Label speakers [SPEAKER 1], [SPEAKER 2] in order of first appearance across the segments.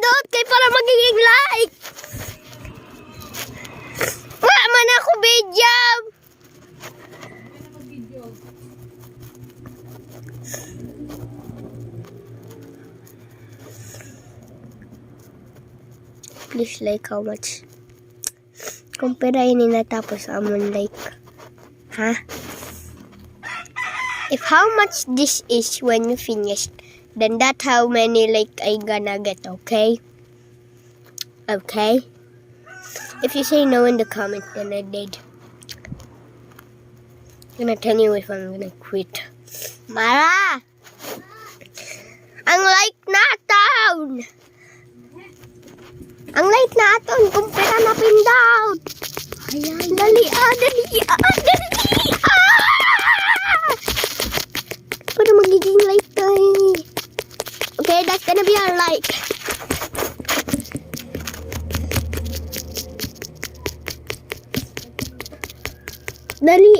[SPEAKER 1] pindot kay para magiging like. Wala man ako video. Please like how much. Kung pera ini natapos amon like. Ha? If how much this is when you finish, then that's how many like I gonna get, okay? Okay? If you say no in the comment, then I did. I'm gonna tell you if I'm gonna quit. Mara! Ang like natin! Ang like natin kung pera na pindot! Ayan, dali dali! Para magiging like tayo. Okay, that's gonna be our like. Dali,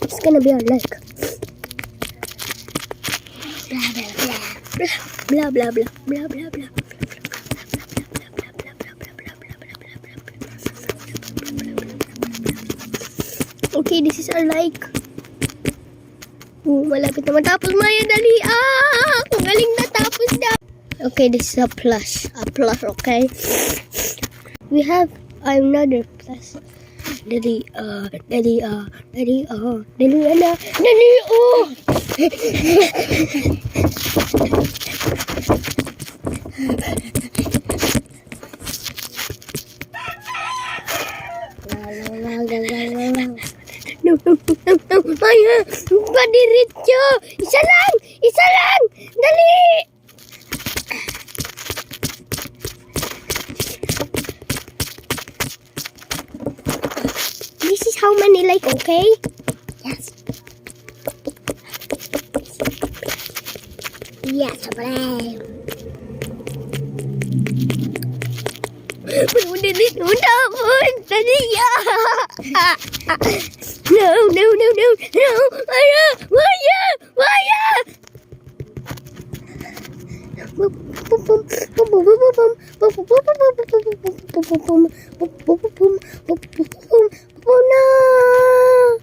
[SPEAKER 1] It's gonna be our like. Blah blah blah blah blah blah blah. Okay, this is our like. Malapit na matapos, Maya. Dali. Ang galing natapos na. Okay, this is a plus. A plus, okay? We have another plus. Dali, dali, No, Maya, padiretso. Isa lang, dali. This is how many like, okay? Yes. Yes, bro. No, Maya.